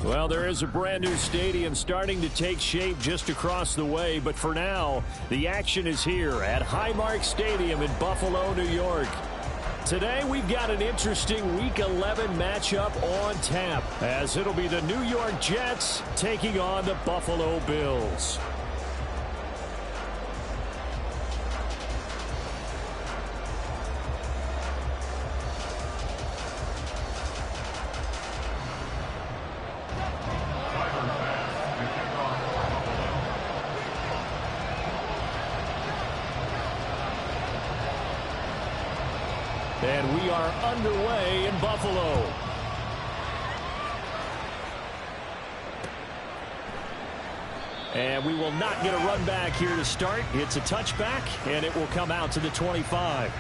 Well, there is a brand new stadium starting to take shape just across the way, but for now, the action is here at Highmark Stadium in Buffalo, New York. Today, we've got an interesting Week 11 matchup on tap, as it'll be the New York Jets taking on the Buffalo Bills. And we are underway in Buffalo. And we will not get a run back here to start. It's a touchback, and it will come out to the 25.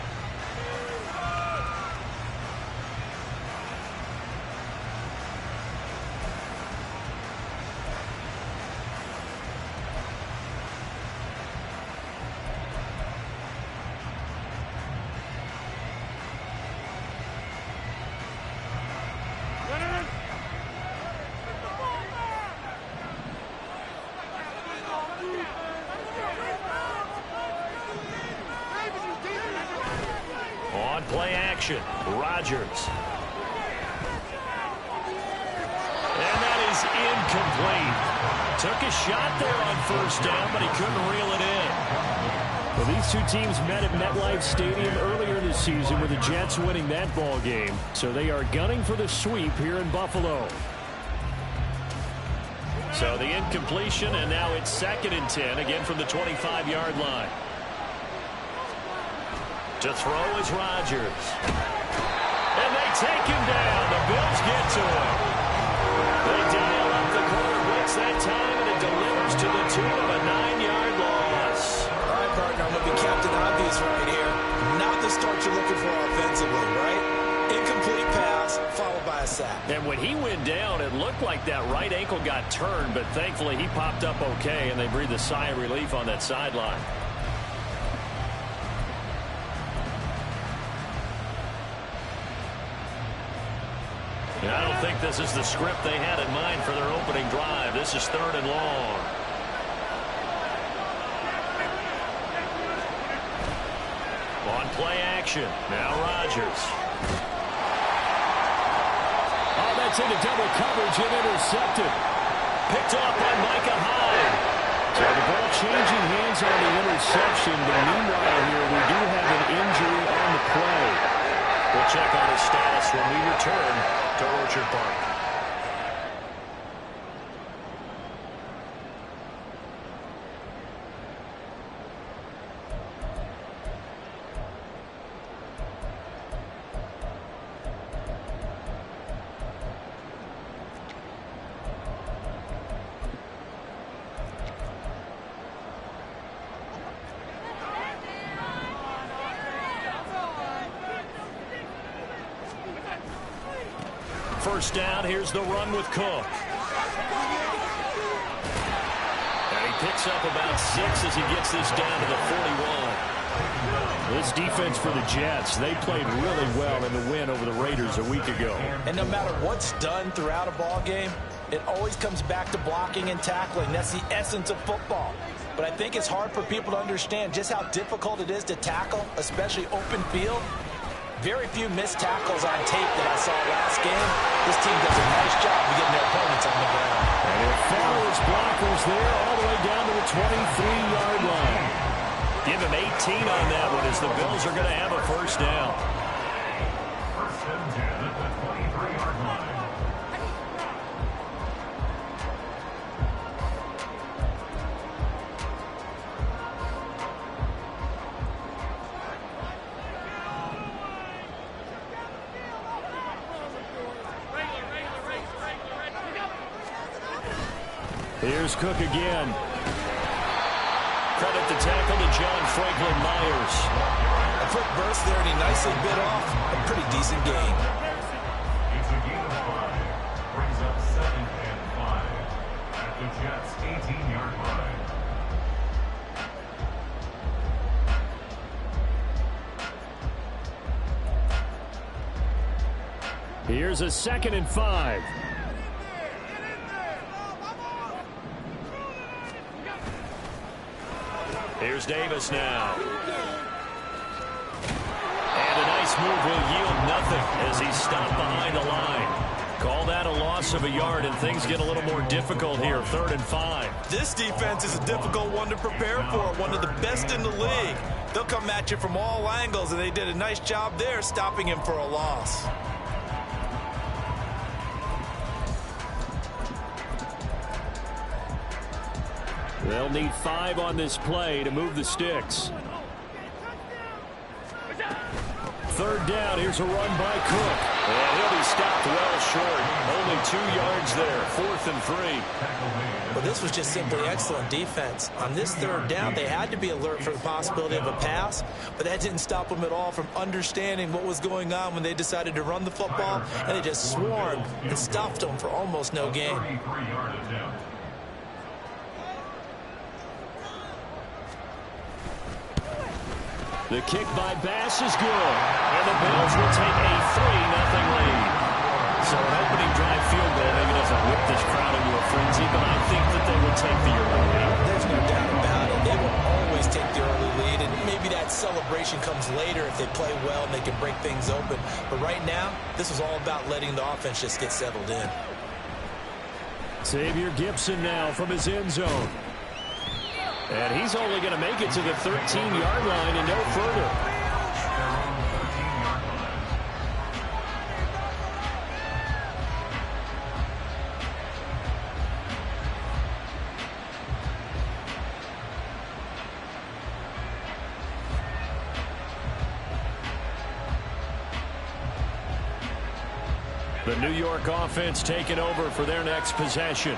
On play action, Rodgers. And that is incomplete. Took a shot there on first down, but he couldn't reel it in. Well, these two teams met at MetLife Stadium earlier this season with the Jets winning that ball game. So they are gunning for the sweep here in Buffalo. So the incompletion, and now it's 2nd and 10, again from the 25-yard line. To throw is Rodgers. And they take him down. The Bills get to him. They dial up the corner blitz that time, and it delivers to the tune of a 9-yard loss. All right, partner, I'm going to be Captain Obvious right here. Not the start you're looking for offensively, right? Incomplete pass, followed by a sack. And when he went down, it looked like that right ankle got turned, but thankfully he popped up okay, and they breathed a sigh of relief on that sideline. I don't think this is the script they had in mind for their opening drive. This is 3rd and long. On play action. Now Rodgers. Oh, that's into double coverage and intercepted. Picked off by Micah Hyde. So the ball changing hands on the interception, but meanwhile here we do have an injury on the play. We'll check on his status when we return to Orchard Park. First down, here's the run with Cook. And he picks up about 6 as he gets this down to the 41. This defense for the Jets, they played really well in the win over the Raiders a week ago. And no matter what's done throughout a ball game, it always comes back to blocking and tackling. That's the essence of football. But I think it's hard for people to understand just how difficult it is to tackle, especially open field. Very few missed tackles on tape that I saw last game. This team does a nice job of getting their opponents on the ground. And it follows blockers there all the way down to the 23-yard line. Give him 18 on that one as the Bills are going to have a first down. First and 10 at the 23-yard line. Here's Cook again. Credit the tackle to John Franklin Myers. A quick burst there, and he nicely bit off a pretty decent gain. It's a gain of 5. Brings up 2nd and 5 at the Jets' 18-yard line. Here's a 2nd and 5. Here's Davis now. And a nice move will yield nothing as he's stopped behind the line. Call that a loss of a yard, and things get a little more difficult here, 3rd and 5. This defense is a difficult one to prepare for, one of the best in the league. They'll come at you from all angles, and they did a nice job there stopping him for a loss. They'll need 5 on this play to move the sticks. 3rd down, here's a run by Cook. And he'll be stopped well short. Only 2 yards there, 4th and 3. Well, this was just simply excellent defense. On this 3rd down, they had to be alert for the possibility of a pass, but that didn't stop them at all from understanding what was going on when they decided to run the football, and they just swarmed and stuffed them for almost no gain. The kick by Bass is good, and the Bills will take a 3-0 lead. So an opening drive field goal maybe doesn't whip this crowd into a frenzy, but I think that they will take the early lead. There's no doubt about it. They will always take the early lead, and maybe that celebration comes later if they play well and they can break things open. But right now, this is all about letting the offense just get settled in. Xavier Gibson now from his end zone. And he's only going to make it to the 13-yard line and no further. The New York offense taking over for their next possession.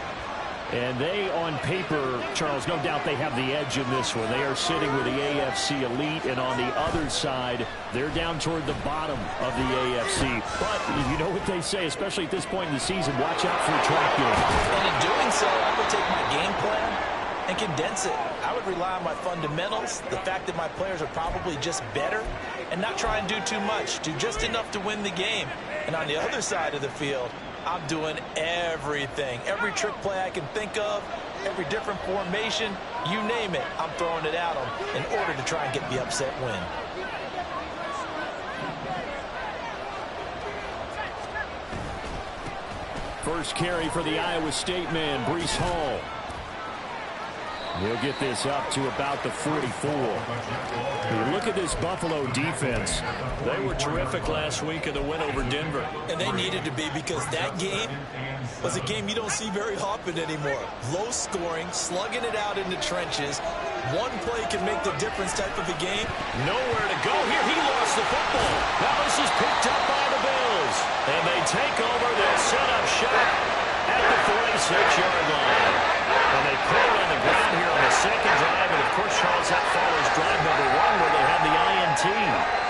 And they, on paper, Charles, no doubt they have the edge in this one. They are sitting with the AFC elite, and on the other side, they're down toward the bottom of the AFC. But you know what they say, especially at this point in the season, watch out for attractive. And in doing so, I would take my game plan and condense it. I would rely on my fundamentals, the fact that my players are probably just better, and not try and do too much. Do just enough to win the game. And on the other side of the field, I'm doing everything. Every trick play I can think of, every different formation, you name it, I'm throwing it at them in order to try and get the upset win. First carry for the Iowa State man, Breece Hall. He'll get this up to about the 44. Look at this Buffalo defense. They were terrific last week in the win over Denver. And they needed to be, because that game was a game you don't see very often anymore. Low scoring, slugging it out in the trenches. One play can make the difference type of a game. Nowhere to go here. He lost the football. Now this is picked up by the Bills. And they take over. They'll set up shop at the 46-yard line. And they put it on the ground here on the second drive. And, of course, Charles, that follows drive number 1 where they had the INT.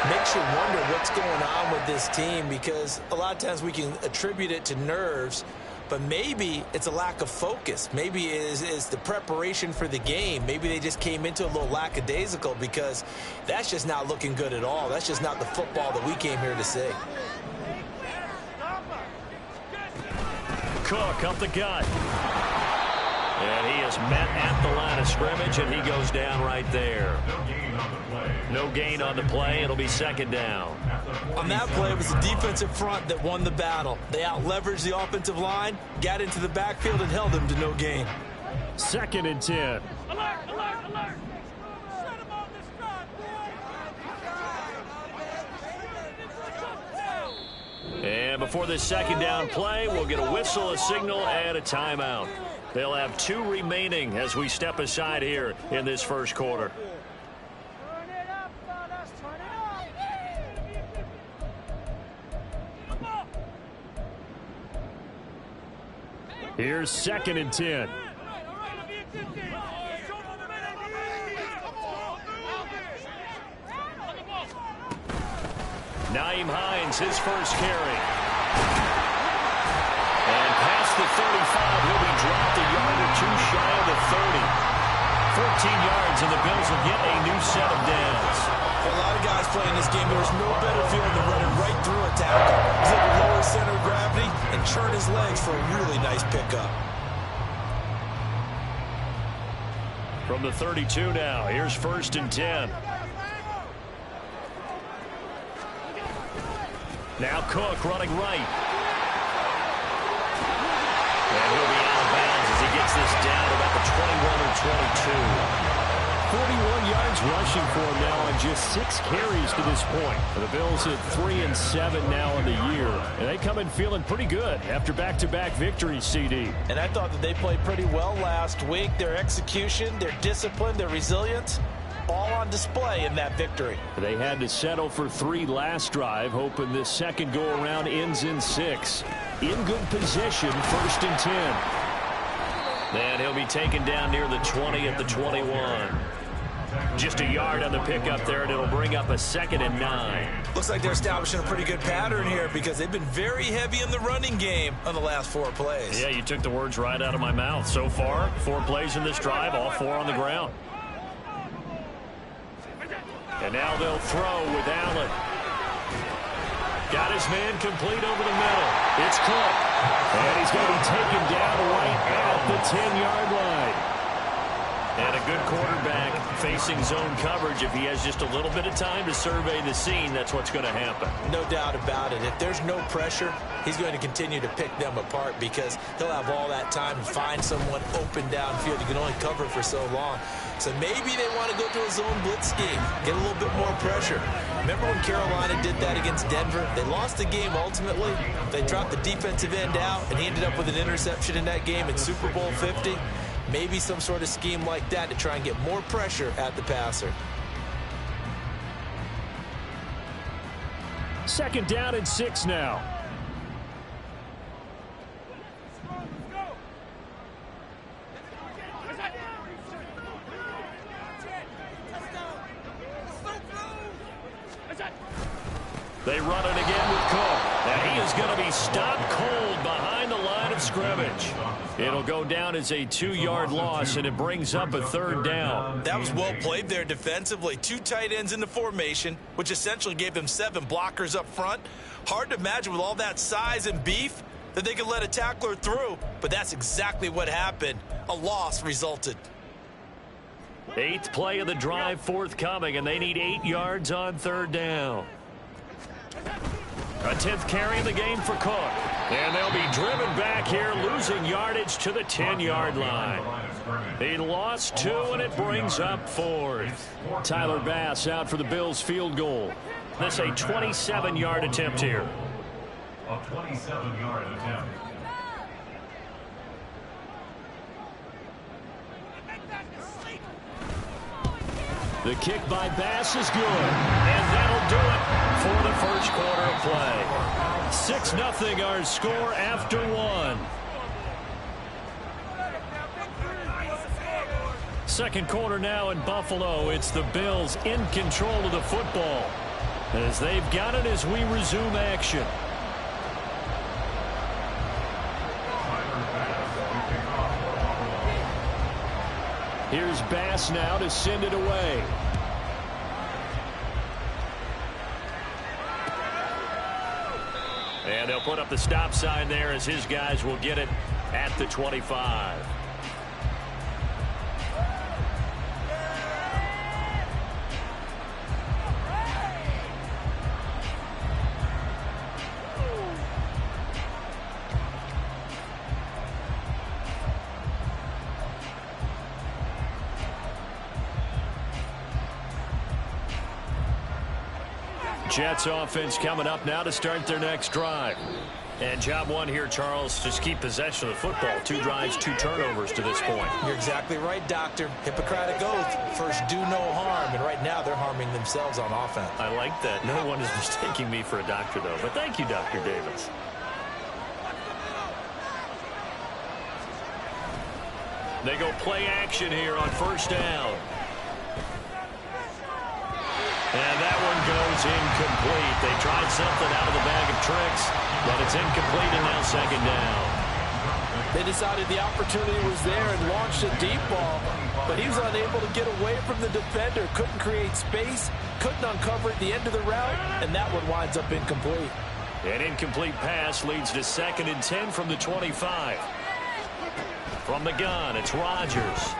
Makes you wonder what's going on with this team, because a lot of times we can attribute it to nerves, but maybe it's a lack of focus. Maybe it is the preparation for the game. Maybe they just came into a little lackadaisical, because that's just not looking good at all. That's just not the football that we came here to see. Cook up the gut. And he is met at the line of scrimmage, and he goes down right there. No gain on the play. It'll be second down. On that play, it was the defensive front that won the battle. They out-leveraged the offensive line, got into the backfield, and held them to no gain. 2nd and 10. Alert, alert, alert. Shut him on this drive. And before this second down play, we'll get a whistle, a signal, and a timeout. They'll have 2 remaining as we step aside here in this first quarter. Turn it up, fellas. Turn it up. Here's 2nd and 10. Nyheim Hines, his first carry. And past the 35, he'll be dropped a yard or 2 shy of the 30. 14 yards, and the Bills will get a new set of downs. For a lot of guys playing this game, there was no better feeling than running right through a tackle. He's able to lower center of gravity and churn his legs for a really nice pickup. From the 32 now, here's 1st and 10. Now Cook running right. And he'll be out of bounds as he gets this down about the 21 or 22. 41 yards rushing for him now on just 6 carries to this point. The Bills at 3-7 now in the year. And they come in feeling pretty good after back-to-back victories, CD. And I thought that they played pretty well last week. Their execution, their discipline, their resilience, all on display in that victory. They had to settle for 3 last drive, hoping this second go-around ends in 6. In good position, 1st and 10. And he'll be taken down near the 20 at the 21. Just a yard on the pickup there, and it'll bring up a 2nd and 9. Looks like they're establishing a pretty good pattern here because they've been very heavy in the running game on the last 4 plays. Yeah, you took the words right out of my mouth. So far, 4 plays in this drive, all 4 on the ground. And now they'll throw with Allen. Got his man complete over the middle. It's Cook. And he's going to be taken down right at the 10-yard line. And a good quarterback facing zone coverage. If he has just a little bit of time to survey the scene, that's what's going to happen. No doubt about it. If there's no pressure, he's going to continue to pick them apart because he'll have all that time to find someone open downfield. You can only cover for so long. So maybe they want to go to a zone blitz scheme, get a little bit more pressure. Remember when Carolina did that against Denver? They lost the game ultimately. They dropped the defensive end out, and he ended up with an interception in that game in Super Bowl 50. Maybe some sort of scheme like that to try and get more pressure at the passer. 2nd down and 6 now. They run it again with Cook. And he is going to be stopped cold behind the line of scrimmage. It'll go down as a 2-yard loss, and it brings up a 3rd down. That was well played there defensively. 2 tight ends in the formation, which essentially gave them 7 blockers up front. Hard to imagine with all that size and beef that they could let a tackler through, but that's exactly what happened. A loss resulted. 8th play of the drive forthcoming, and they need 8 yards on 3rd down. A 10th carry in the game for Cook. And they'll be driven back here, losing yardage to the 10-yard line. He lost 2, and it brings up 4th. Tyler Bass out for the Bills field goal. That's a 27-yard attempt here. A 27-yard attempt. The kick by Bass is good, and that'll do it for the first quarter of play. 6-0 our score after 1. Second quarter now in Buffalo. It's the Bills in control of the football as they've got it as we resume action. Here's Bass now to send it away. And they'll put up the stop sign there as his guys will get it at the 25. Jets offense coming up now to start their next drive. And job 1 here, Charles, just keep possession of the football. 2 drives, 2 turnovers to this point. You're exactly right, Doctor. Hippocratic oath. First, do no harm. And right now, they're harming themselves on offense. I like that. No one is mistaking me for a doctor, though. But thank you, Dr. Davis. They go play action here on 1st down. And that one goes incomplete. They tried something out of the bag of tricks, but it's incomplete and now 2nd down. They decided the opportunity was there and launched a deep ball, but he was unable to get away from the defender, couldn't create space, couldn't uncover at the end of the route, and that one winds up incomplete. An incomplete pass leads to 2nd and 10 from the 25. From the gun, it's Rodgers.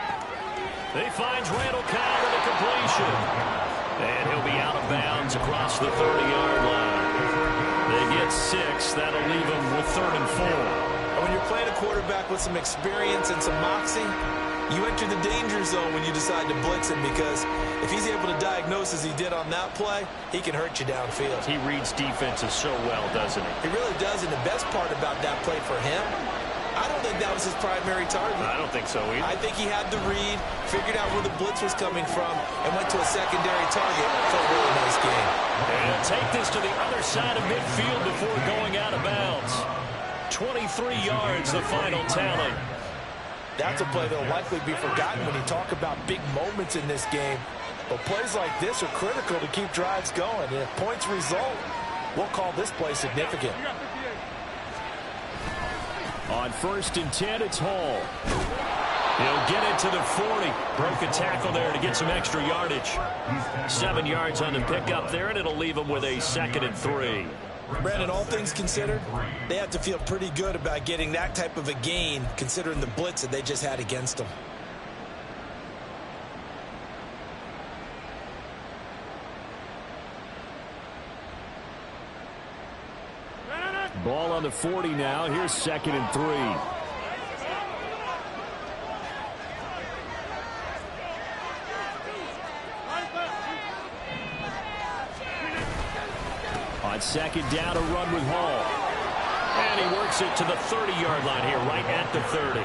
He finds Randall Cobb with a completion. And he'll be out of bounds across the 30-yard line. They get 6. That'll leave them with 3rd and 4. And when you're playing a quarterback with some experience and some moxie, you enter the danger zone when you decide to blitz him, because if he's able to diagnose as he did on that play, he can hurt you downfield. He reads defenses so well, doesn't he? He really does, and the best part about that play for him, I don't think that was his primary target. I don't think so either. I think he had the read, figured out where the blitz was coming from, and went to a secondary target for a really nice game. And take this to the other side of midfield before going out of bounds. 23 yards, the final tally. That's a play that will likely be forgotten when you talk about big moments in this game. But plays like this are critical to keep drives going. And if points result, we'll call this play significant. On 1st and 10, it's Hall. He'll get it to the 40. Broke a tackle there to get some extra yardage. 7 yards on the pickup there, and it'll leave him with a 2nd and 3. Brandon, all things considered, they have to feel pretty good about getting that type of a gain, considering the blitz that they just had against them. Ball on the 40 now. Here's 2nd and 3. On 2nd down, a run with Hall. And he works it to the 30-yard line here, right at the 30.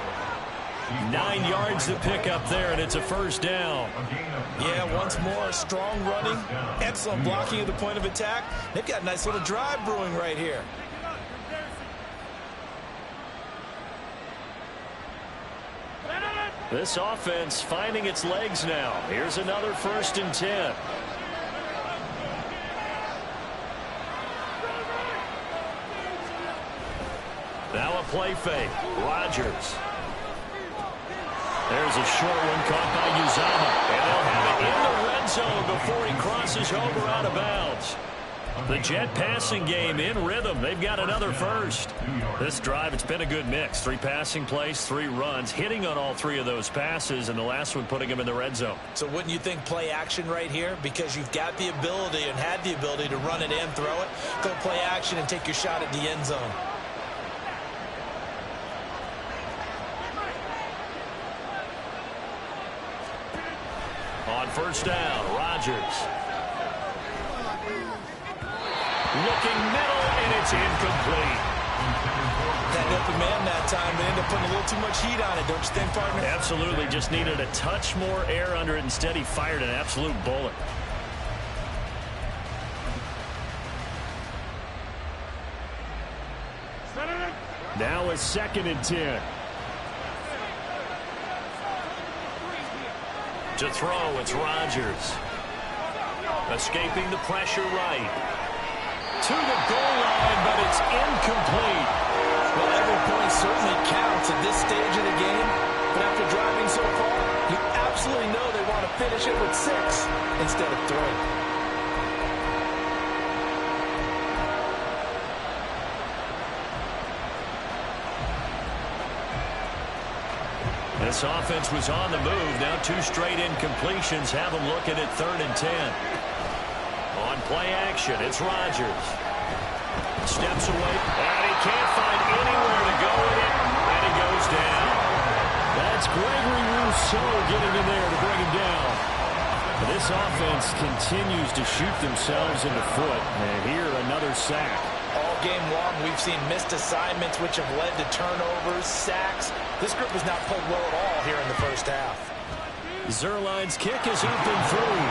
9 yards to pick up there, and it's a 1st down. Yeah, once more, strong running, excellent blocking at the point of attack. They've got a nice little drive brewing right here. This offense finding its legs now. Here's another 1st and 10. Now a play fake. Rodgers. There's a short one caught by Uzama. And they'll have it in the red zone before he crosses over out of bounds. The Jet passing game in rhythm. They've got another 1st. This drive, it's been a good mix. 3 passing plays, 3 runs, hitting on all 3 of those passes, and the last one putting him in the red zone. So wouldn't you think play action right here? Because you've got the ability and had the ability to run it and throw it. Go play action and take your shot at the end zone. On 1st down, Rodgers. Looking middle, and it's incomplete. That open man that time, they end up putting a little too much heat on it, don't you think, partner? Absolutely. Just needed a touch more air under it. Instead, he fired an absolute bullet. Now a 2nd and 10. To throw, it's Rodgers. Escaping the pressure right. To the goal line, but it's incomplete. Well, every point certainly counts at this stage of the game. But after driving so far, you absolutely know they want to finish it with 6 instead of 3. This offense was on the move. Now 2 straight incompletions have them looking at 3rd and 10. On play action, it's Rodgers. Steps away, and he can't find anywhere to go with it, and he goes down. That's Gregory Rousseau getting in there to bring him down. This offense continues to shoot themselves in the foot, and here another sack. All game long, we've seen missed assignments, which have led to turnovers, sacks. This group has not played well at all here in the 1st half. Zerline's kick is up and through.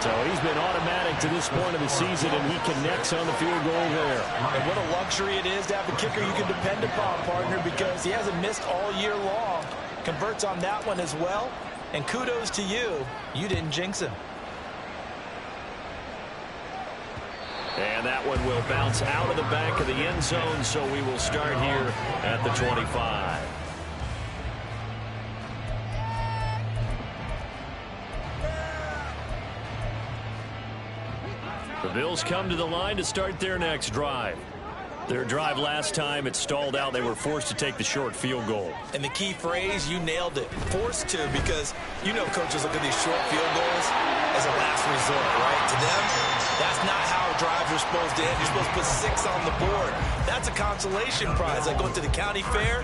So he's been automatic to this point of the season, and he connects on the field goal there. And what a luxury it is to have a kicker you can depend upon, partner, because he hasn't missed all year long. Converts on that one as well. And kudos to you. You didn't jinx him. And that one will bounce out of the back of the end zone, so we will start here at the 25. The Bills come to the line to start their next drive. Their drive last time, it stalled out. They were forced to take the short field goal. And the key phrase, you nailed it, forced to, because you know coaches look at these short field goals as a last resort, right? To them, that's not how drives are supposed to end. You're supposed to put 6 on the board. That's a consolation prize. Like going to the county fair,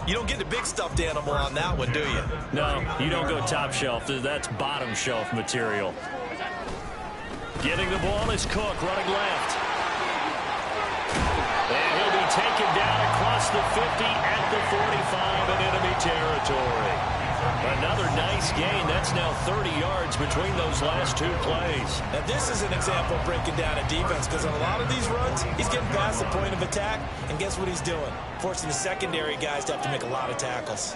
you don't get the big stuffed animal on that one, do you? No, you don't go top shelf. That's bottom shelf material. Getting the ball is Cook, running left. And he'll be taken down across the 50 at the 45 in enemy territory. Another nice gain. That's now 30 yards between those last 2 plays. Now, this is an example of breaking down a defense, because on a lot of these runs, he's getting past the point of attack, and guess what he's doing? Forcing the secondary guys to have to make a lot of tackles.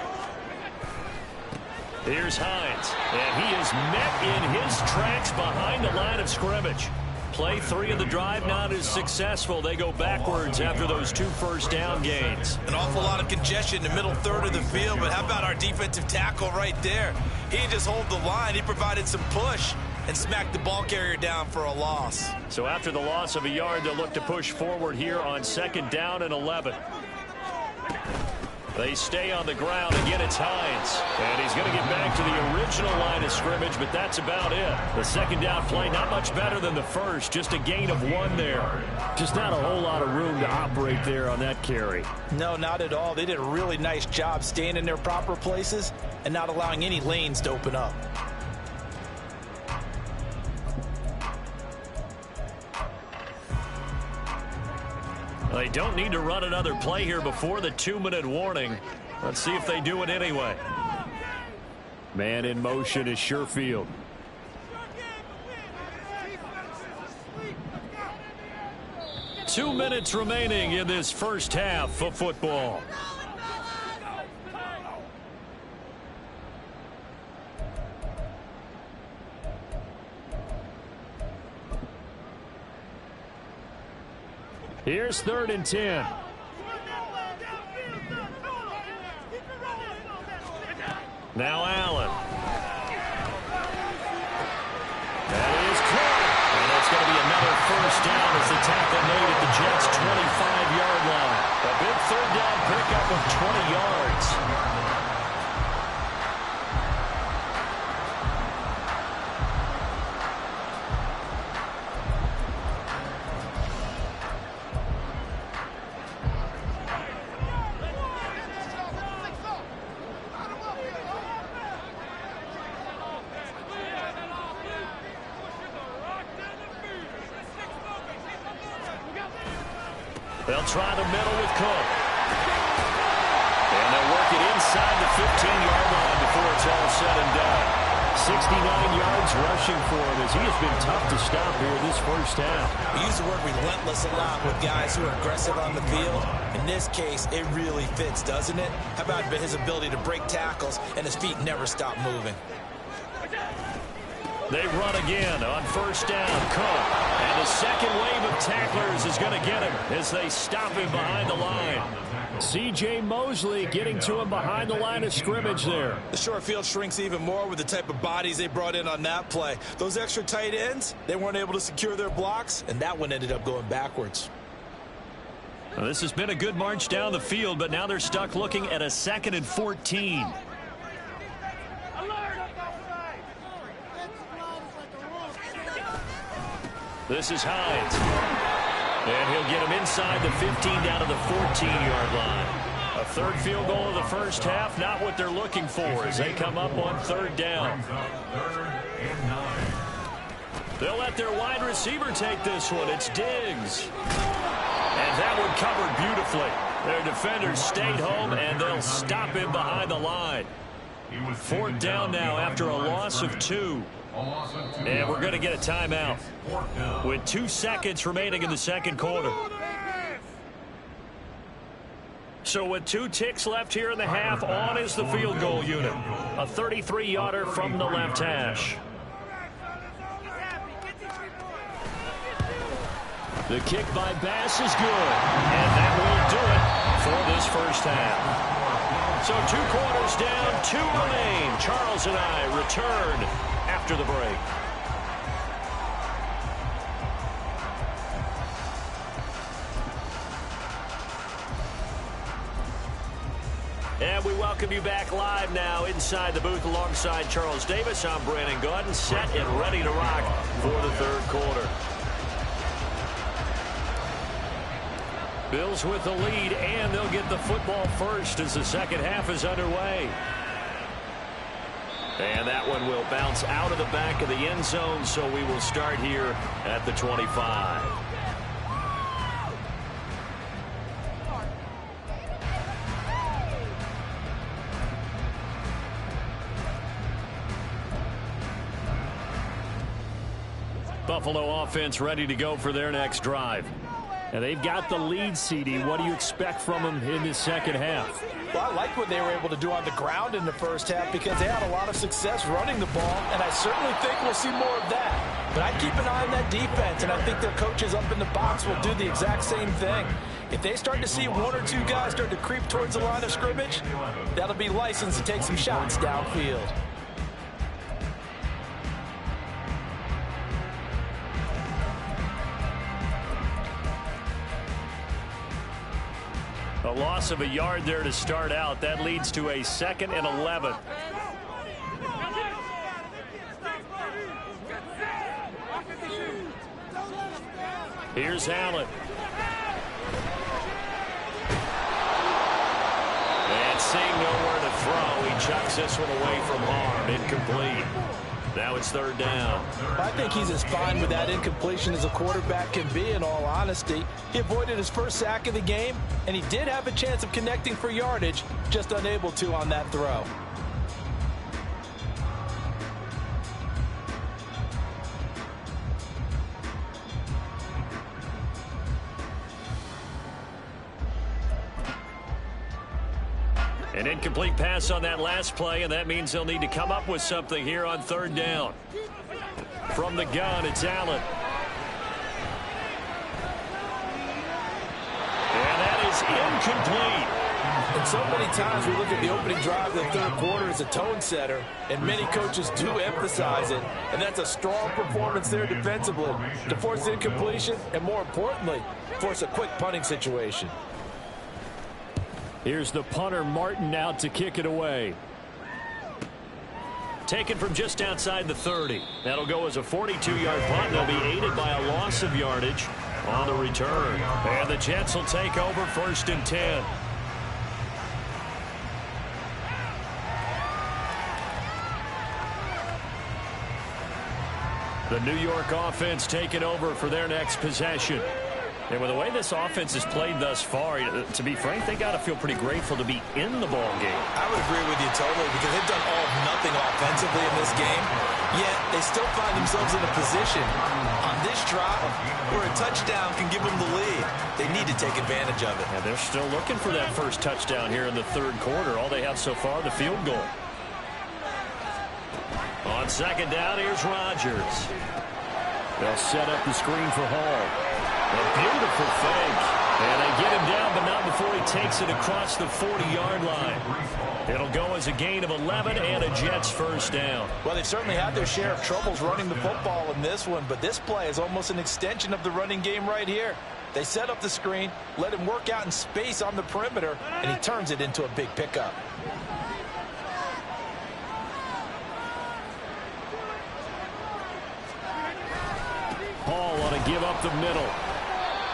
Here's Hines, and he is met in his tracks behind the line of scrimmage. Play 3 of the drive not as successful. They go backwards after those 2 first-down gains. An awful lot of congestion in the middle third of the field, but how about our defensive tackle right there? He didn't just hold the line. He provided some push and smacked the ball carrier down for a loss. So after the loss of a yard, they'll look to push forward here on 2nd down and 11. They stay on the ground. Again, it's Hines. And he's going to get back to the original line of scrimmage, but that's about it. The 2nd down play, not much better than the first. Just a gain of 1 there. Just not a whole lot of room to operate there on that carry. No, not at all. They did a really nice job staying in their proper places and not allowing any lanes to open up. They don't need to run another play here before the 2-minute warning. Let's see if they do it anyway. Man in motion is Sherfield. Two minutes remaining in this first half of football. Here's 3rd and 10. Now Allen. That is caught. And it's going to be another first down as the tackle made at the Jets' 25-yard line. A big 3rd down pickup of 20 yards. They'll try the middle with Cook. And they'll work it inside the 15-yard line before it's all said and done. 69 yards rushing for him as he has been tough to stop here this first half. We use the word relentless a lot with guys who are aggressive on the field. In this case, it really fits, doesn't it? How about his ability to break tackles and his feet never stop moving? They run again on first down. Cook. And the second wave of tacklers is going to get him as they stop him behind the line. C.J. Mosley getting to him behind the line of scrimmage there. The short field shrinks even more with the type of bodies they brought in on that play. Those extra tight ends, they weren't able to secure their blocks, and that one ended up going backwards. Well, this has been a good march down the field, but now they're stuck looking at a 2nd and 14. This is Hines. And he'll get him inside the 15 down to the 14-yard line. A 3rd field goal of the first half, not what they're looking for as they come up on 3rd down. They'll let their wide receiver take this one. It's Diggs. And that one covered beautifully. Their defenders stayed home, and they'll stop him behind the line. 4th down now after a loss of 2. And we're going to get a timeout with 2 seconds remaining in the 2nd quarter. So with 2 ticks left here in the half, on is the field goal unit. A 33-yarder from the left hash. The kick by Bass is good. And that will do it for this first half. So 2 quarters down, 2 remain. Charles and I return after the break. welcome you back live now inside the booth alongside Charles Davis. I'm Brandon Gaudin, set and ready to rock for the third quarter. Bills with the lead, and they'll get the football first as the second half is underway. And that one will bounce out of the back of the end zone, so we will start here at the 25. Buffalo offense ready to go for their next drive. And they've got the lead, CD. What do you expect from them in this second half? Well, I like what they were able to do on the ground in the first half because they had a lot of success running the ball, and I certainly think we'll see more of that. But I keep an eye on that defense, and I think their coaches up in the box will do the exact same thing. If they start to see one or two guys start to creep towards the line of scrimmage, that'll be licensed to take some shots downfield. A loss of a yard there to start out. That leads to a 2nd and 11. Here's Allen. And seeing nowhere to throw, he chucks this one away from harm. Incomplete. Now it's 3rd down. I think he's as fine with that incompletion as a quarterback can be, in all honesty. He avoided his first sack of the game, and he did have a chance of connecting for yardage, just unable to on that throw. An incomplete pass on that last play, and that means they'll need to come up with something here on 3rd down. From the gun, it's Allen. And that is incomplete. And so many times we look at the opening drive of the third quarter as a tone setter, and many coaches do emphasize it, and that's a strong performance there defensively to force incompletion and, more importantly, force a quick punting situation. Here's the punter, Martin, out to kick it away. Taken from just outside the 30. That'll go as a 42-yard punt. They'll be aided by a loss of yardage on the return. And the Jets will take over 1st and 10. The New York offense taking over for their next possession. And with the way this offense has played thus far, to be frank, they got to feel pretty grateful to be in the ball game. I would agree with you totally because they've done all of nothing offensively in this game, yet they still find themselves in a position on this drive where a touchdown can give them the lead. They need to take advantage of it. And they're still looking for that first touchdown here in the 3rd quarter. All they have so far, the field goal. On 2nd down, here's Rodgers. They'll set up the screen for Hall. A beautiful fake. And they get him down, but not before he takes it across the 40-yard line. It'll go as a gain of 11 and a Jets 1st down. Well, they've certainly had their share of troubles running the football in this one, but this play is almost an extension of the running game right here. They set up the screen, let him work out in space on the perimeter, and he turns it into a big pickup. Hall want to give up the middle.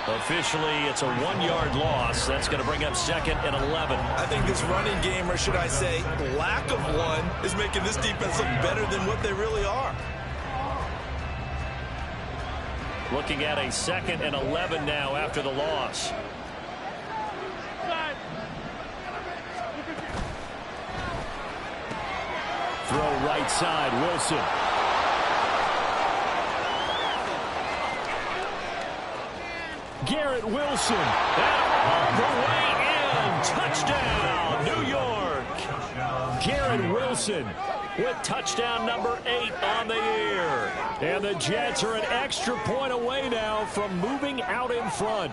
Officially, it's a 1-yard loss. That's going to bring up 2nd and 11. I think this running game, or should I say lack of one, is making this defense look better than what they really are. Looking at a 2nd and 11 now after the loss. Throw right side, Wilson. Garrett Wilson. On the way in. Touchdown, New York. Garrett Wilson with touchdown number 8 on the year. And the Jets are an extra point away now from moving out in front.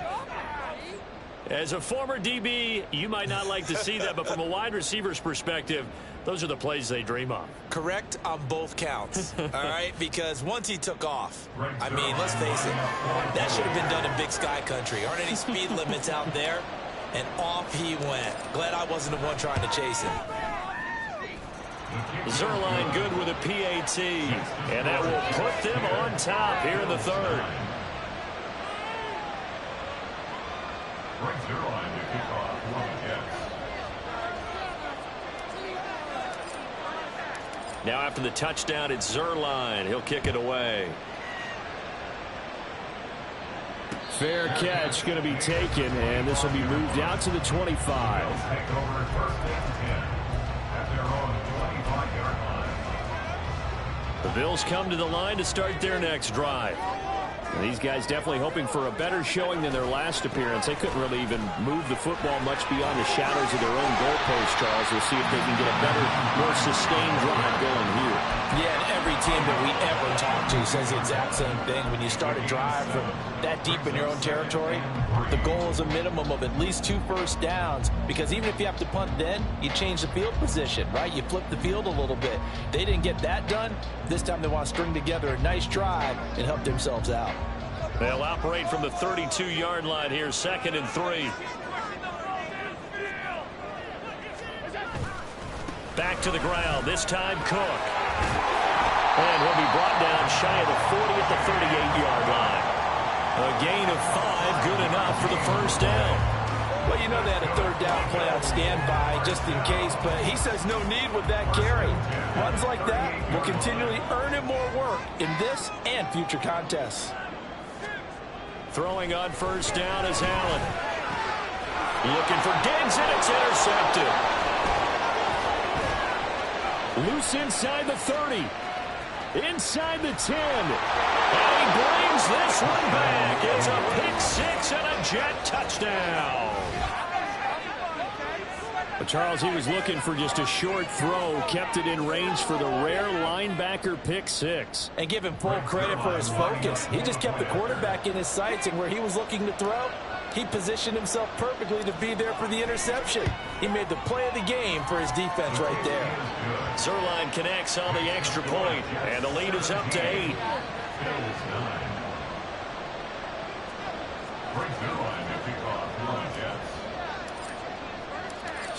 As a former DB, you might not like to see that, but from a wide receiver's perspective, those are the plays they dream of. Correct on both counts, all right? Because once he took off, I mean, let's face it, that should have been done in Big Sky Country. Aren't any speed limits out there? And off he went. Glad I wasn't the one trying to chase him. Zerline good with a PAT, and that will put them on top here in the third. Greg Zerline to kick off for the Jets. Now after the touchdown, it's Zerline. He'll kick it away. Fair catch going to be taken, and this will be moved out to the 25. Take over first and 10 at their own 25-yard line. The Bills come to the line to start their next drive. And these guys definitely hoping for a better showing than their last appearance. They couldn't really even move the football much beyond the shadows of their own goalpost, Charles. We'll see if they can get a better, more sustained drive going here. Yeah, and every team that we ever talk to says the exact same thing. When you start a drive from that deep in your own territory, the goal is a minimum of at least 2 first downs, because even if you have to punt then, you change the field position, right? You flip the field a little bit. They didn't get that done. This time they want to string together a nice drive and help themselves out. They'll operate from the 32-yard line here, 2nd and 3. Back to the ground, this time Cook. And he'll be brought down shy of the 40 at the 38-yard line. A gain of 5, good enough for the first down. Well, you know they had a third down play on standby just in case, but he says no need with that carry. Runs like that will continually earn him more work in this and future contests. Throwing on first down is Allen. Looking for Diggs, and it's intercepted. Loose inside the 30. Inside the 10. And he brings this one back. It's a pick 6 and a Jet touchdown. But Charles, he was looking for just a short throw, kept it in range for the rare linebacker pick 6. And give him full credit for his focus. He just kept the quarterback in his sights, and where he was looking to throw, he positioned himself perfectly to be there for the interception. He made the play of the game for his defense right there. Zerline connects on the extra point, and the lead is up to 8. Greg Zerline to kick off for the Jets.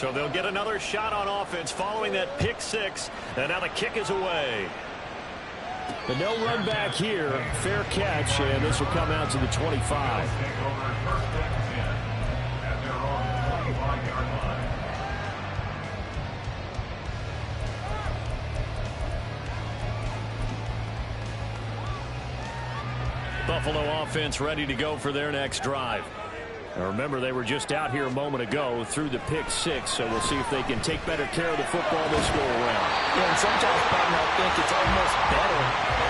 So they'll get another shot on offense following that pick 6, and now the kick is away. But no run back here. Fair catch, and this will come out to the 25. Take over first and 10 at their own 25-yard line. Buffalo offense ready to go for their next drive. Now remember, they were just out here a moment ago through the pick 6, so we'll see if they can take better care of the football this go around. Yeah, and sometimes, Patton, I think it's almost better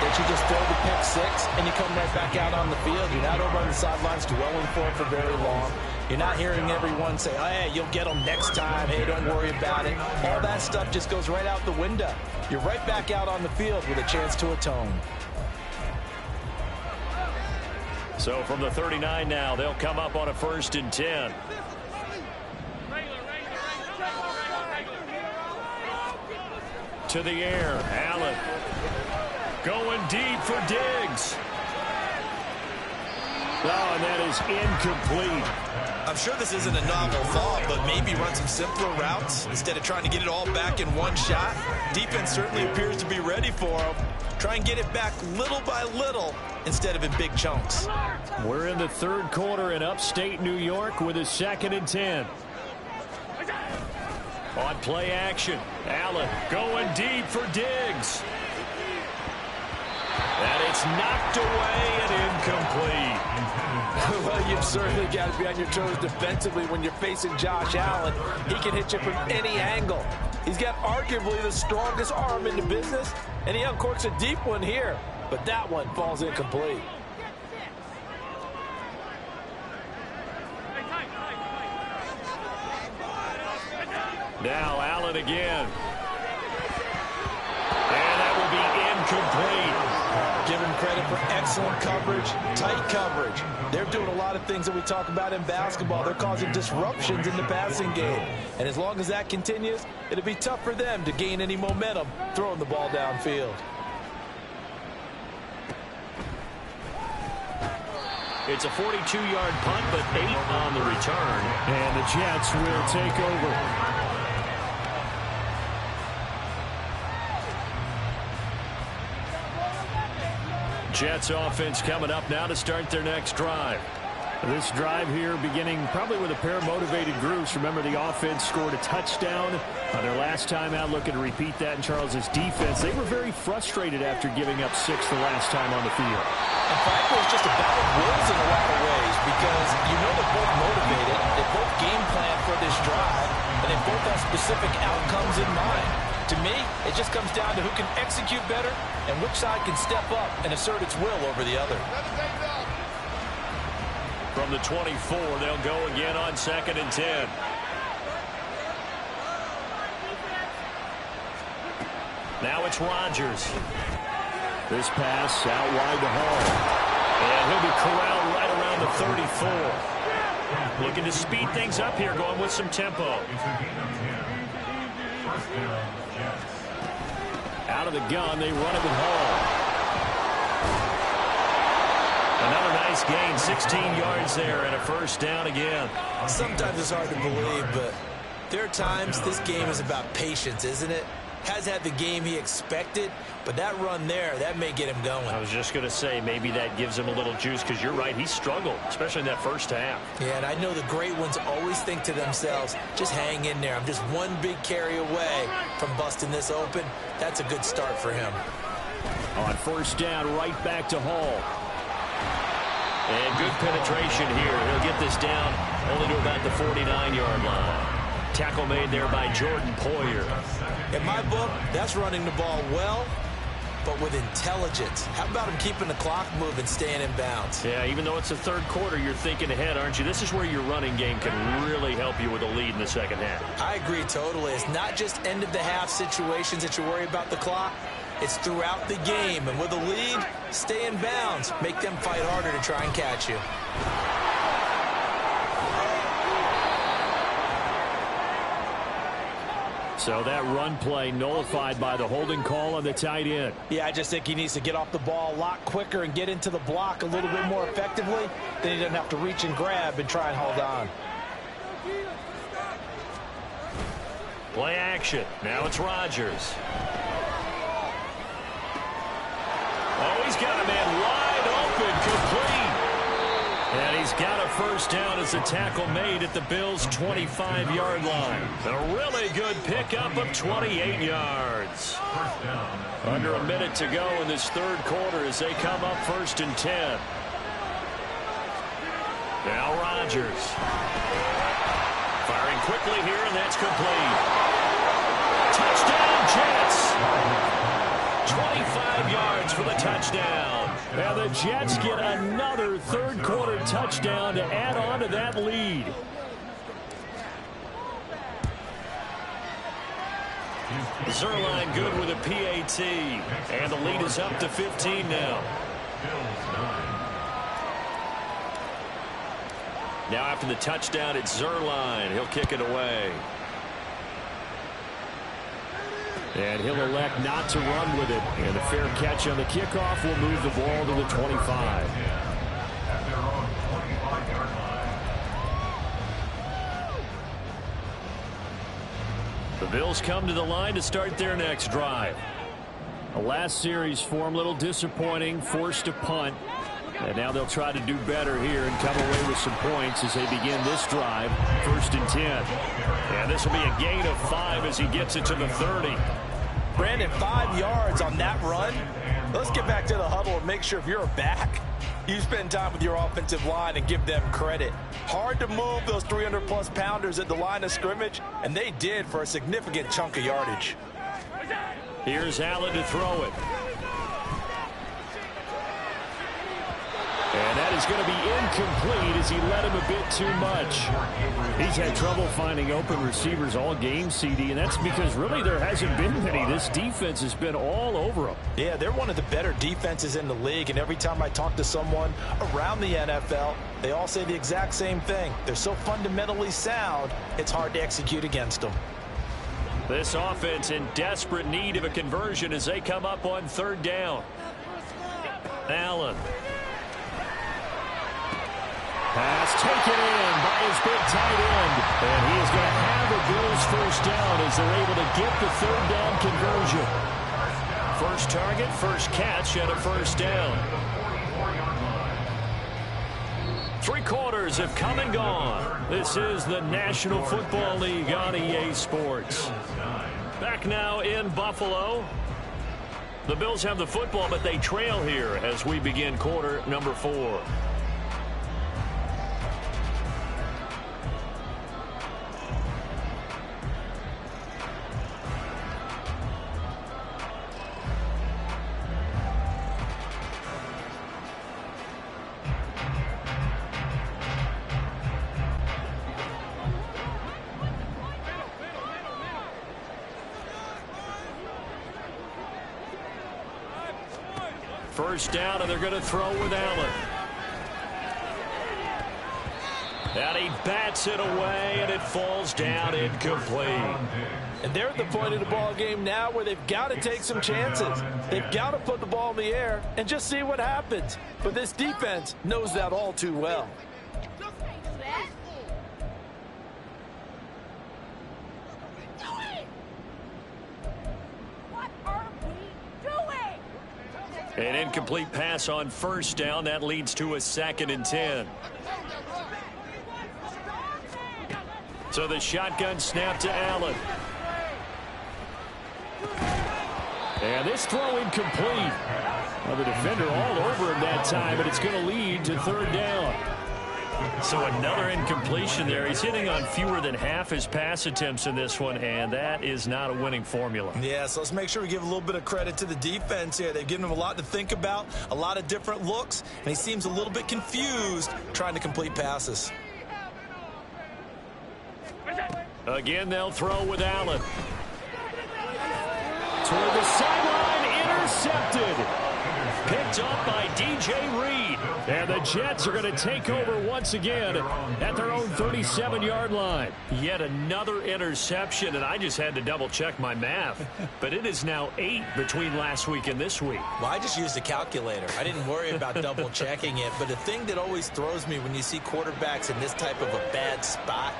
that you just throw the pick 6 and you come right back out on the field. You're not over on the sidelines dwelling for it for very long. You're not hearing everyone say, oh, hey, you'll get them next time. Hey, don't worry about it. All that stuff just goes right out the window. You're right back out on the field with a chance to atone. So from the 39 now, they'll come up on a 1st and 10. To the air, Allen. Going deep for Diggs. Oh, and that is incomplete. I'm sure this isn't a novel thought, but maybe run some simpler routes instead of trying to get it all back in one shot. Defense certainly appears to be ready for him. Try and get it back little by little instead of in big chunks. We're in the 3rd quarter in upstate New York with a 2nd and 10. On play action, Allen going deep for Diggs. And it's knocked away and incomplete. Well, you've certainly got to be on your toes defensively when you're facing Josh Allen. He can hit you from any angle. He's got arguably the strongest arm in the business, and he uncorks a deep one here. But that one falls incomplete. Now Allen again. And that will be incomplete. Give him credit for excellent coverage, tight coverage. They're doing a lot of things that we talk about in basketball. They're causing disruptions in the passing game. And as long as that continues, it'll be tough for them to gain any momentum throwing the ball downfield. It's a 42-yard punt, but 8 on the return. And the Jets will take over. Jets offense coming up now to start their next drive. This drive here beginning probably with a pair of motivated groups. Remember, the offense scored a touchdown on their last time out, looking to repeat that in Charles's defense. They were very frustrated after giving up 6 the last time on the field. And frankly, it's just a battle of wills in a lot of ways because you know they're both motivated, they both game plan for this drive, and they both have specific outcomes in mind. To me, it just comes down to who can execute better and which side can step up and assert its will over the other. From the 24, they'll go again on 2nd and 10. Now it's Rodgers. This pass out wide to Hall. And he'll be corralled right around the 34. Looking to speed things up here, going with some tempo. Out of the gun, they run it with Hall. Another nice gain, 16 yards there, and a first down again. Sometimes it's hard to believe, but there are times this game is about patience, isn't it? Has had the game he expected, but that run there, that may get him going. I was just going to say, maybe that gives him a little juice, because you're right, he struggled, especially in that first half. Yeah, and I know the great ones always think to themselves, just hang in there. I'm just one big carry away from busting this open. That's a good start for him. On first down, right back to Hall. And good penetration here. He'll get this down only to about the 49-yard line. Tackle made there by Jordan Poyer. In my book, that's running the ball well, but with intelligence. How about him keeping the clock moving, staying in bounds? Yeah, even though it's the third quarter, you're thinking ahead, aren't you? This is where your running game can really help you with a lead in the second half. I agree totally. It's not just end-of-the-half situations that you worry about the clock. It's throughout the game, and with a lead, stay in bounds. Make them fight harder to try and catch you. So that run play nullified by the holding call on the tight end. Yeah, I just think he needs to get off the ball a lot quicker and get into the block a little bit more effectively. Then he doesn't have to reach and grab and try and hold on. Play action. Now it's Rodgers. Oh, he's got a man wide open, complete. And he's got a first down as the tackle made at the Bills' 25-yard line. A really good pickup of 28 yards. Under a minute to go in this third quarter as they come up 1st and 10. Now Rodgers. Firing quickly here, and that's complete. Touchdown, Jets. 25 yards for the touchdown. And the Jets get another third-quarter touchdown to add on to that lead. Zerline good with a PAT. And the lead is up to 15 now. Now after the touchdown, it's Zerline. He'll kick it away. And he'll elect not to run with it. And a fair catch on the kickoff will move the ball to the 25. The Bills come to the line to start their next drive. The last series for them, a little disappointing, forced to punt. And now they'll try to do better here and come away with some points as they begin this drive, 1st and 10. And this will be a gain of 5 as he gets it to the 30. Brandon, 5 yards on that run. Let's get back to the huddle and make sure if you're a back, you spend time with your offensive line and give them credit. Hard to move those 300-plus pounders at the line of scrimmage, and they did for a significant chunk of yardage. Here's Allen to throw it. And that is going to be incomplete as he led him a bit too much. He's had trouble finding open receivers all game, CD, and that's because really there hasn't been many. This defense has been all over them. Yeah, they're one of the better defenses in the league, and every time I talk to someone around the NFL, they all say the exact same thing. They're so fundamentally sound, it's hard to execute against them. This offense in desperate need of a conversion as they come up on 3rd down. Allen. Pass taken in by his big tight end. And he is going to have the Bills first down as they're able to get the 3rd down conversion. First target, first catch, and a first down. 3 quarters have come and gone. This is the National Football League on EA Sports. Back now in Buffalo. The Bills have the football, but they trail here as we begin quarter number 4. First down, and they're going to throw with Allen. And he bats it away, and it falls down incomplete. And they're at the point of the ball game now where they've got to take some chances. They've got to put the ball in the air and just see what happens. But this defense knows that all too well. An incomplete pass on first down. That leads to a 2nd and 10. So the shotgun snap to Allen. And this throw incomplete. Well, the defender all over him that time, but it's going to lead to 3rd down. So another incompletion there. He's hitting on fewer than half his pass attempts in this one, and that is not a winning formula. Yeah, so let's make sure we give a little bit of credit to the defense here. They've given him a lot to think about, a lot of different looks, and he seems a little bit confused trying to complete passes. Again, they'll throw with Allen. Toward the sideline, intercepted. Picked up by DJ Reed. And the Jets are going to take over once again at their own 37-yard line. Yet another interception, and I just had to double-check my math. But it is now 8 between last week and this week. Well, I just used a calculator. I didn't worry about double-checking it. But the thing that always throws me when you see quarterbacks in this type of a bad spot,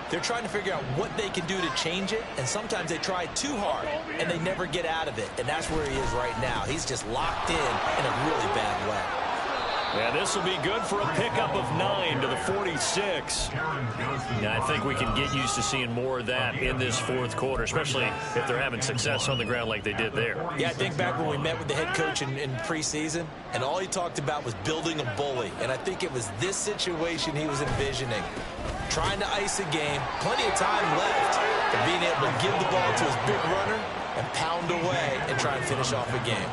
they're trying to figure out what they can do to change it, and sometimes they try too hard, and they never get out of it. And that's where he is right now. He's just locked in a really bad way. And this will be good for a pickup of 9 to the 46. Now, I think we can get used to seeing more of that in this 4th quarter, especially if they're having success on the ground like they did there. Yeah, I think back when we met with the head coach in preseason, and all he talked about was building a bully. And I think it was this situation he was envisioning. Trying to ice a game, plenty of time left, and being able to give the ball to his big runner and pound away and try and finish off a game.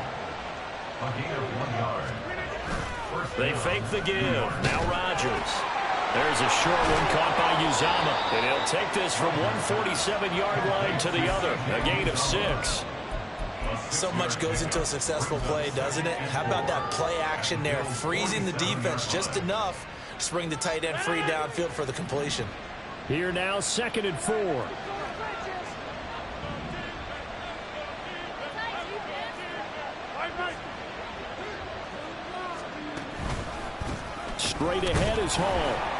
They fake the give. Now Rodgers. There's a short one caught by Uzama. And he'll take this from one 47-yard line to the other. A gain of 6. So much goes into a successful play, doesn't it? How about that play action there, freezing the defense just enough to bring the tight end free downfield for the completion. Here now, 2nd and 4. Straight ahead is Hall.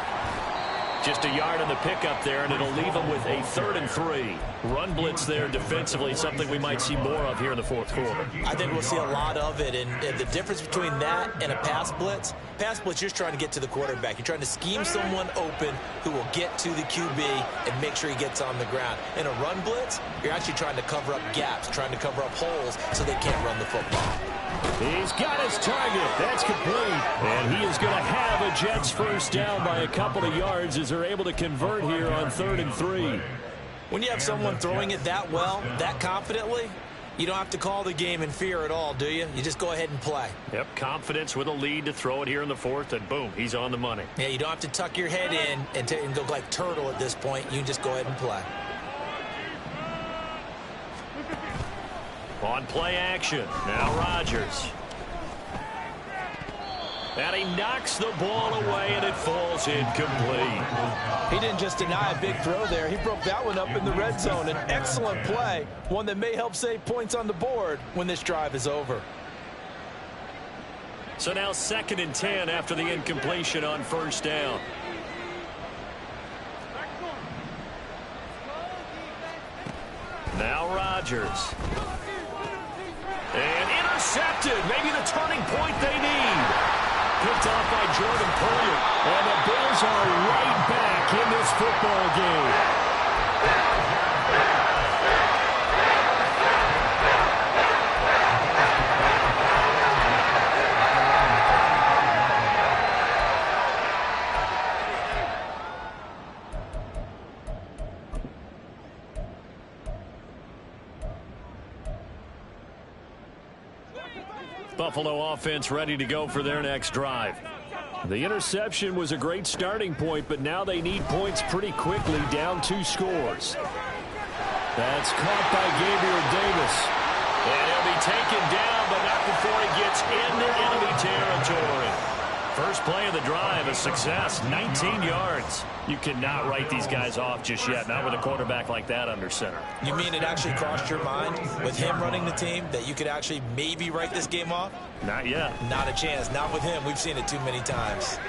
Just a yard on the pickup there, and it'll leave them with a 3rd and 3. Run blitz there defensively, something we might see more of here in the 4th quarter. I think we'll see a lot of it, and the difference between that and a pass blitz, you're just trying to get to the quarterback. You're trying to scheme someone open who will get to the QB and make sure he gets on the ground. In a run blitz, you're actually trying to cover up gaps, trying to cover up holes so they can't run the football. He's got his target. That's complete. And he is going to have a Jets first down by a couple of yards as they're able to convert here on 3rd and 3. When you have someone throwing it that well, that confidently, you don't have to call the game in fear at all, do you? You just go ahead and play. Yep, confidence with a lead to throw it here in the 4th, and boom, he's on the money. Yeah, you don't have to tuck your head in and go like turtle at this point. You can just go ahead and play. On play action, now Rodgers. And he knocks the ball away, and it falls incomplete. He didn't just deny a big throw there. He broke that one up in the red zone. An excellent play, one that may help save points on the board when this drive is over. So now 2nd and 10 after the incompletion on first down. Now Rodgers. intercepted. Maybe the turning point they need. Picked off by Jordan Poyer. And the Bills are right back in this football game. Buffalo offense ready to go for their next drive. The interception was a great starting point, but now they need points pretty quickly, down 2 scores. That's caught by Gabriel Davis. And he'll be taken down, but not before he gets into enemy territory. First play of the drive, a success, 19 yards. You cannot write these guys off just yet, not with a quarterback like that under center. You mean it actually crossed your mind with him running the team that you could actually maybe write this game off? Not yet. Not a chance. Not with him. We've seen it too many times.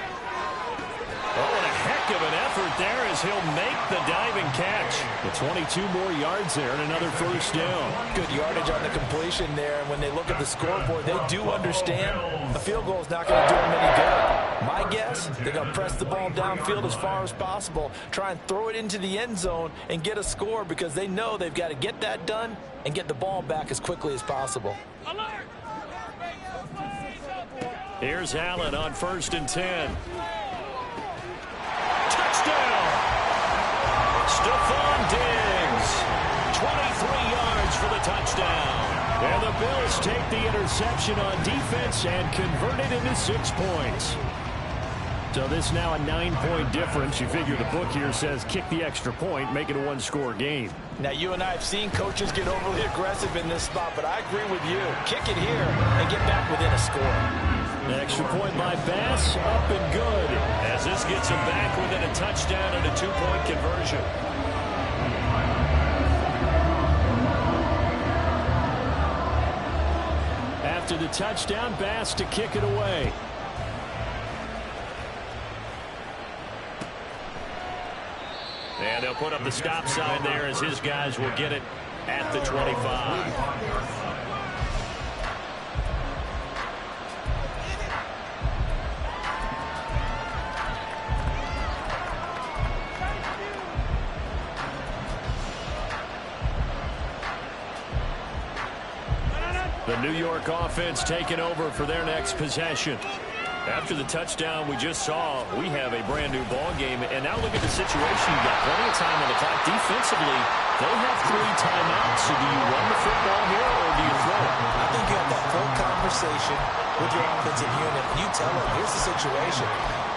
Oh, what a heck of an effort there as he'll make the diving catch. The 22 more yards there and another first down. Good yardage on the completion there. And when they look at the scoreboard, they do understand a field goal is not going to do them any good. My guess, they're going to press the ball downfield as far as possible, try and throw it into the end zone and get a score because they know they've got to get that done and get the ball back as quickly as possible. Alert! Here's Allen on 1st and 10. Touchdown! Stephon Diggs, 23 yards for the touchdown. And the Bills take the interception on defense and convert it into 6 points. So this now a 9-point difference. You figure the book here says kick the extra point, make it a 1-score game. Now, you and I have seen coaches get overly aggressive in this spot, but I agree with you. Kick it here and get back within a score. The extra point by Bass, up and good. As this gets him back within a touchdown and a 2-point conversion. After the touchdown, Bass to kick it away. And they'll put up the stop sign there as his guys will get it at the 25. The New York offense taking over for their next possession. After the touchdown we just saw, we have a brand new ball game. And now look at the situation. You've got plenty of time on the clock. Defensively, they have 3 timeouts. So do you run the football here or do you throw it? I think you have that full conversation with your offensive unit. And you tell them, here's the situation.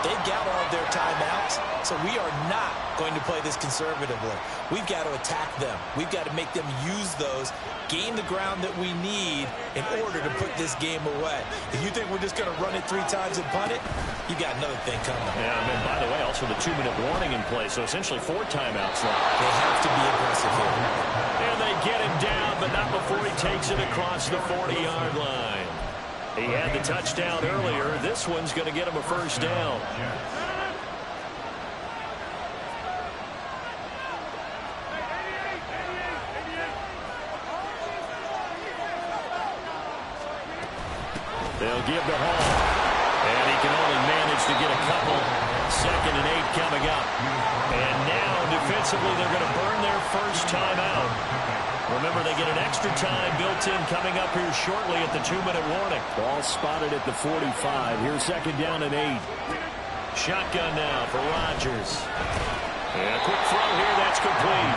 They've got all of their timeouts, so we are not going to play this conservatively. We've got to attack them. We've got to make them use those, gain the ground that we need in order to put this game away. If you think we're just going to run it 3 times and punt it, you got another thing coming. Yeah, and by the way, also the 2-minute warning in place, so essentially 4 timeouts left. They have to be aggressive here. And they get him down, but not before he takes it across the 40-yard line. He had the touchdown earlier. This one's going to get him a first down. They'll give to Hall. And he can only manage to get a couple. 2nd and 8 coming up. And now defensively they're going to burn their first timeout. Remember, they get an extra time built in coming up here shortly at the 2-minute warning. Ball spotted at the 45. Here's 2nd down and 8. Shotgun now for Rodgers. And a quick throw here. That's complete.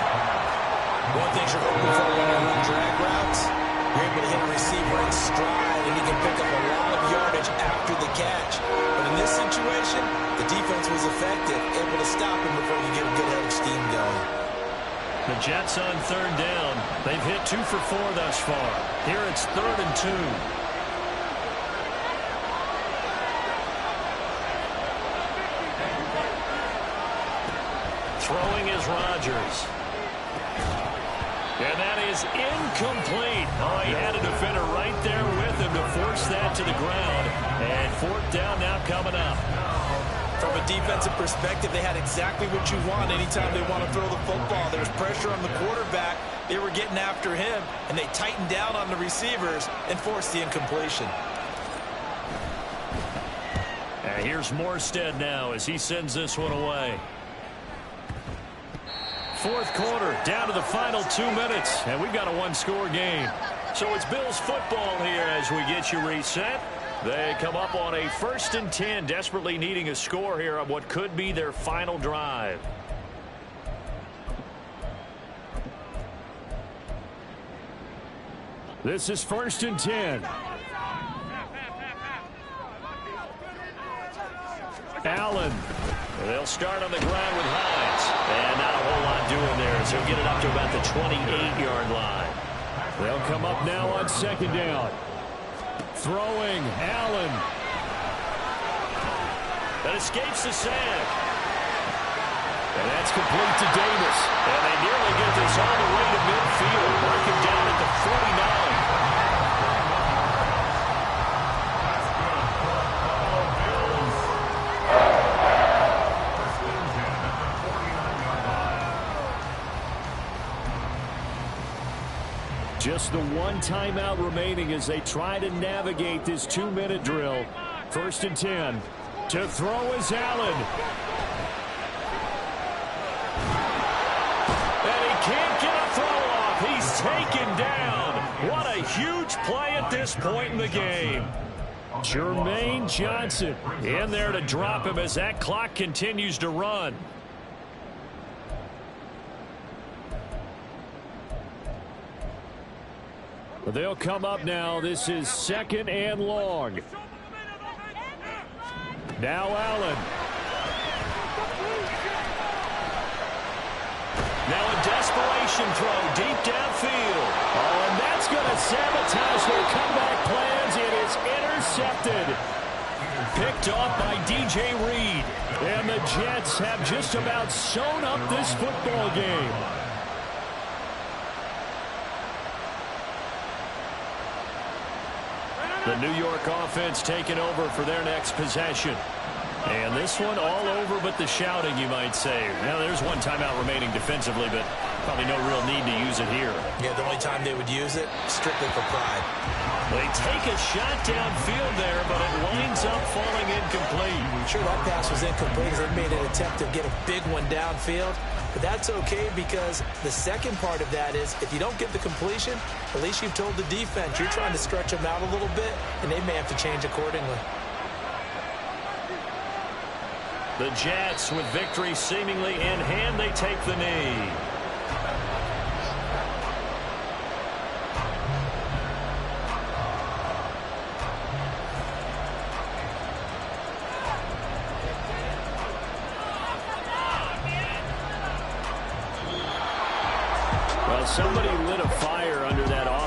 One thing you're hoping for when you're on drag routes, you're able to hit a receiver in stride, and he can pick up a lot of yardage after the catch. But in this situation, the defense was effective, able to stop him before you get a good head of steam going. The Jets on 3rd down. They've hit 2 for 4 thus far. Here it's 3rd and 2. Throwing is Rodgers. And that is incomplete. Oh, he had a defender right there with him to force that to the ground. And 4th down now coming up. From a defensive perspective, they had exactly what you want anytime they want to throw the football. There's pressure on the quarterback. They were getting after him, and they tightened down on the receivers and forced the incompletion. And here's Morstead now as he sends this one away. Fourth quarter, down to the final 2 minutes, and we've got a one-score game. So it's Bills football here as we get you reset. They come up on a 1st and 10, desperately needing a score here on what could be their final drive. This is 1st and 10. Allen. They'll start on the ground with Hines. And not a whole lot doing there as he'll get it up to about the 28-yard line. They'll come up now on 2nd down. Throwing, Allen. That escapes the sack. And that's complete to Davis. And they nearly get this all the way to midfield. Mark him down at the 49. Just the one timeout remaining as they try to navigate this 2-minute drill. 1st and 10. To throw is Allen. And he can't get a throw off. He's taken down. What a huge play at this point in the game. Jermaine Johnson in there to drop him as that clock continues to run. They'll come up now. This is 2nd and long. Now Allen. Now a desperation throw deep downfield. Oh, and that's going to sabotage their comeback plans. It is intercepted. Picked off by DJ Reed. And the Jets have just about sewn up this football game. The New York offense taking over for their next possession. And this one all over but the shouting, you might say. Now, there's one timeout remaining defensively, but probably no real need to use it here. Yeah, the only time they would use it, strictly for pride. They take a shot downfield there, but it winds up falling incomplete. Sure, that pass was incomplete as they made an attempt to get a big one downfield. But that's okay because the second part of that is if you don't get the completion, at least you've told the defense you're trying to stretch them out a little bit, and they may have to change accordingly. The Jets, with victory seemingly in hand, they take the knee. Well, somebody lit a fire under that